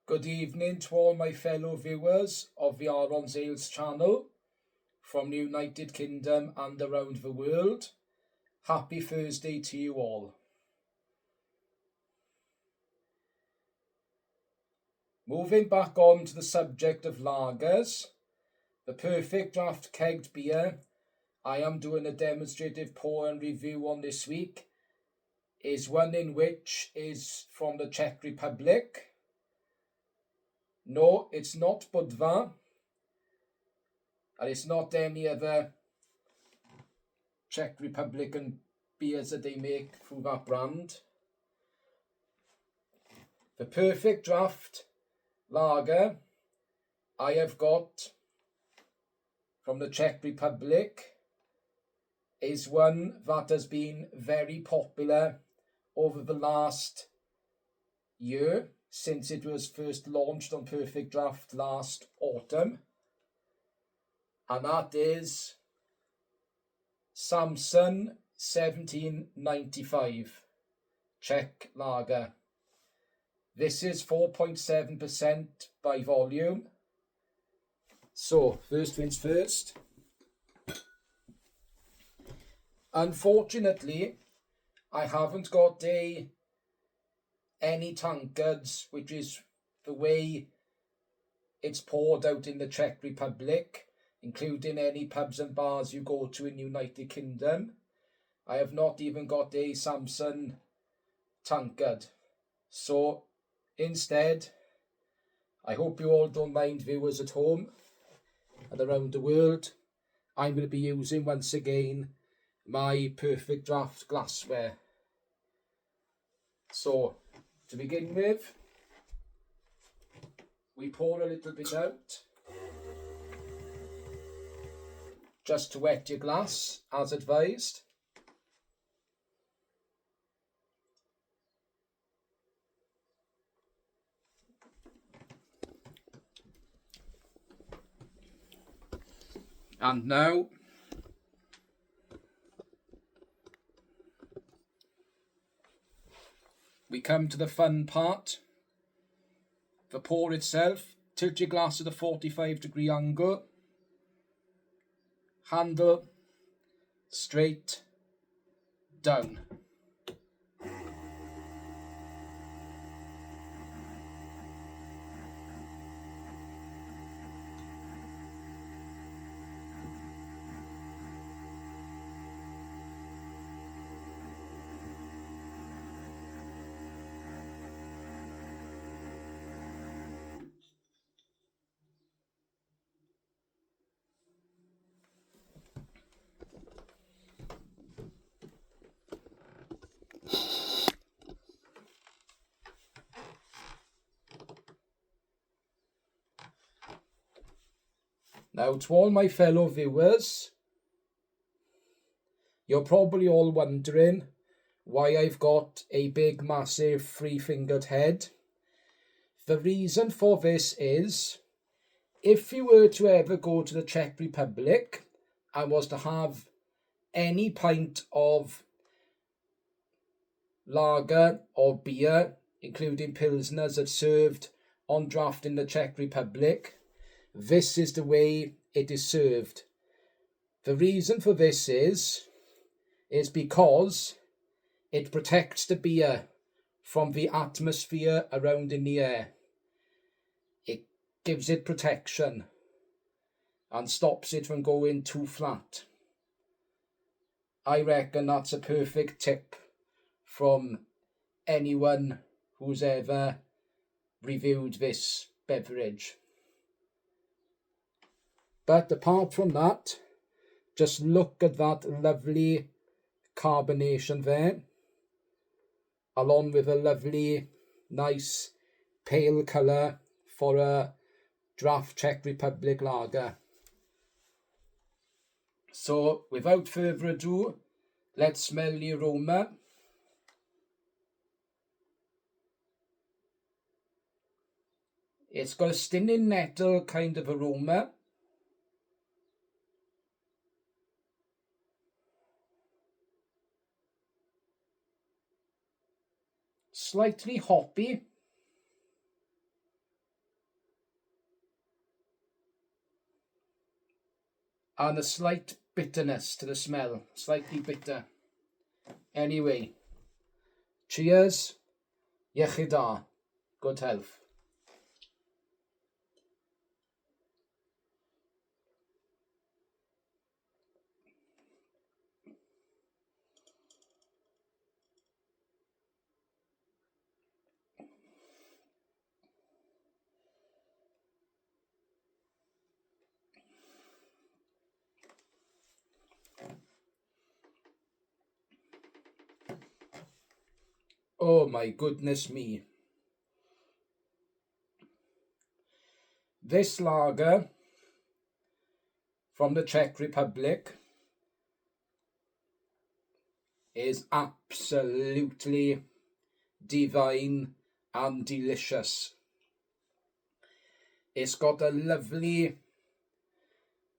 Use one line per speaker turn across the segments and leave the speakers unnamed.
Good evening to all my fellow viewers of the Aaron Zales channel from the United Kingdom and around the world. Happy Thursday to you all. Moving back on to the subject of lagers, the perfect draft kegged beer I am doing a demonstrative pour and review on this week is one in which is from the Czech Republic. No, it's not Budva, and it's not any other Czech Republican beers that they make through that brand. The perfect draft lager I have got from the Czech Republic is one that has been very popular over the last year since it was first launched on Perfect Draft last autumn, and that is Samson 1795 Czeck Lager. This is 4.7% by volume. So, first things first. Unfortunately, I haven't got any tankards, which is the way it's poured out in the Czech Republic, including any pubs and bars you go to in United Kingdom. I have not even got a Samson tankard. So instead, I hope you all don't mind, viewers at home and around the world, I'm going to be using once again my Perfect Draft glassware. So, to begin with, we pour a little bit out, just to wet your glass, as advised. And now, we come to the fun part. The pour itself. Tilt your glass at a 45-degree angle. Handle straight down. Now, to all my fellow viewers, you're probably all wondering why I've got a big, massive, three-fingered head. The reason for this is, if you were to ever go to the Czech Republic and was to have any pint of lager or beer, including pilsners, that's served on draft in the Czech Republic, this is the way it is served. The reason for this is because it protects the beer from the atmosphere around in the air. It gives it protection and stops it from going too flat. I reckon that's a perfect tip from anyone who's ever reviewed this beverage. But apart from that, just look at that lovely carbonation there, along with a lovely, nice, pale colour for a draft Czech Republic lager. So, without further ado, let's smell the aroma. It's got a stinging nettle kind of aroma. Slightly hoppy. and a slight bitterness to the smell, slightly bitter. Anyway, cheers, iechyd da, good health. Oh my goodness me. This lager from the Czech Republic is absolutely divine and delicious. It's got a lovely,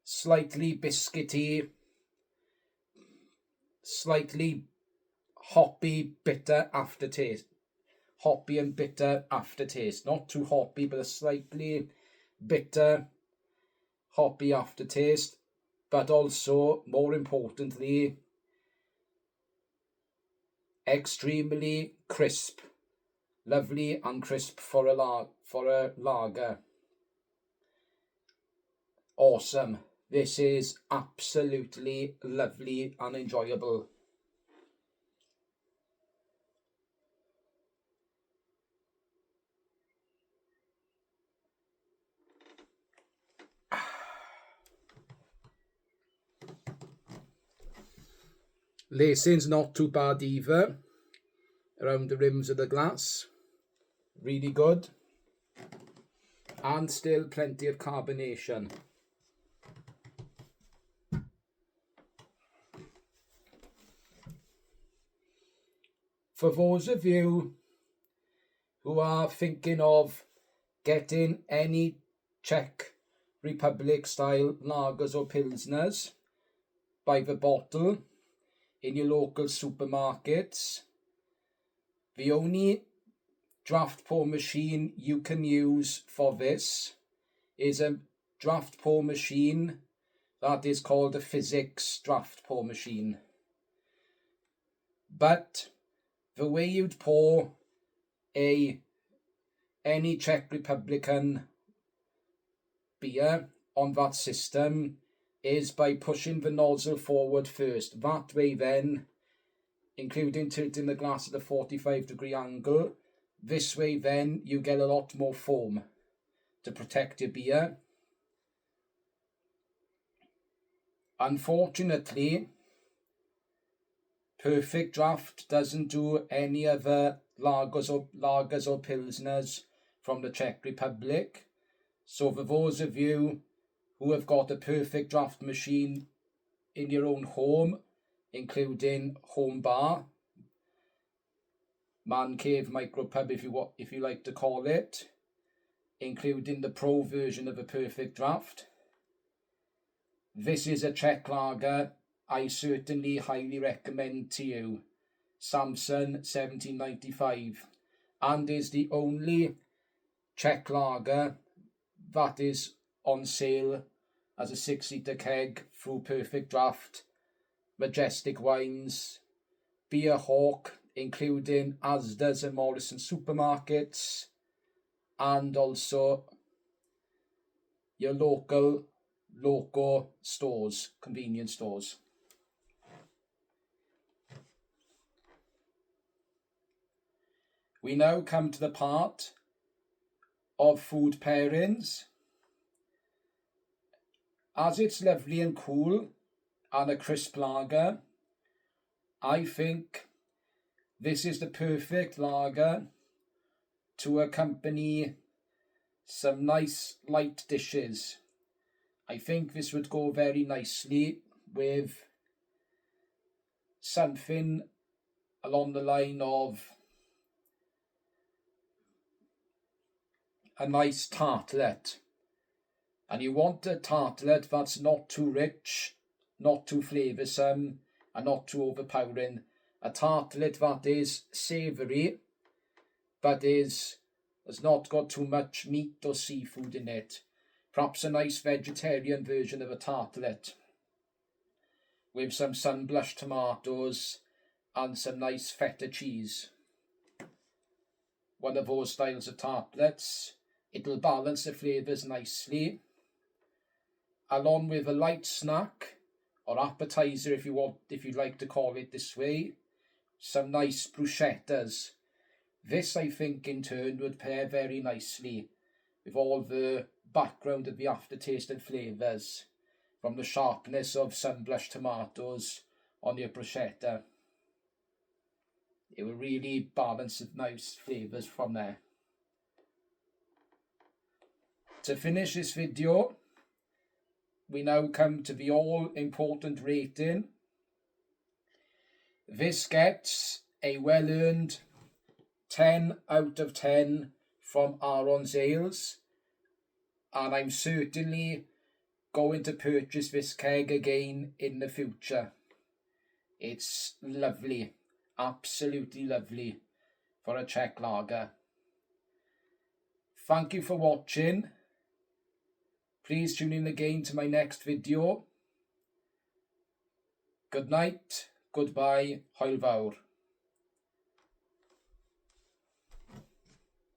slightly biscuity, slightly hoppy, bitter aftertaste. Hoppy and bitter aftertaste. Not too hoppy, but a slightly bitter, hoppy aftertaste. But also, more importantly, extremely crisp. Lovely and crisp for a lager. Awesome. This is absolutely lovely and enjoyable. Lacing's not too bad either. Around the rims of the glass. Really good. And still plenty of carbonation. For those of you who are thinking of getting any Czech Republic style lagers or pilsners by the bottle in your local supermarkets, the only draft pour machine you can use for this is a draft pour machine that is called a physics draft pour machine. But the way you'd pour any Czech Republican beer on that system is by pushing the nozzle forward first. That way then, including tilting the glass at a 45-degree angle, this way then you get a lot more foam to protect your beer. Unfortunately, Perfect Draft doesn't do any other lagers or pilsners from the Czech Republic. So for those of you who have got a Perfect Draft machine in your own home, including home bar, man cave, micropub if you like to call it, including the pro version of a Perfect Draft, this is a Czeck Lager I certainly highly recommend to you. Samson 1795, and is the only Czeck Lager that is on sale as a 6-litre keg through Perfect Draft, Majestic Wines, Beer Hawk, including Asda's and Morrison supermarkets, and also your local stores, convenience stores. We now come to the part of food pairings. As it's lovely and cool and a crisp lager, I think this is the perfect lager to accompany some nice light dishes. I think this would go very nicely with something along the line of a nice tartlet. And you want a tartlet that's not too rich, not too flavoursome, and not too overpowering. A tartlet that is savoury, but has not got too much meat or seafood in it. Perhaps a nice vegetarian version of a tartlet. with some sun-blushed tomatoes and some nice feta cheese. One of those styles of tartlets. It'll balance the flavours nicely, along with a light snack or appetizer if you'd like to call it this way, some nice bruschettas. This, I think, in turn would pair very nicely with all the background of the aftertaste and flavours from the sharpness of sun-blushed tomatoes on your bruschetta. It will really balance the nice flavours from there. To finish this video, we now come to the all-important rating. This gets a well-earned 10 out of 10 from Aaron's Ales, and I'm certainly going to purchase this keg again in the future. It's lovely, absolutely lovely for a Czeck Lager. Thank you for watching. Please tune in again to my next video. Good night, goodbye, hwyl fawr.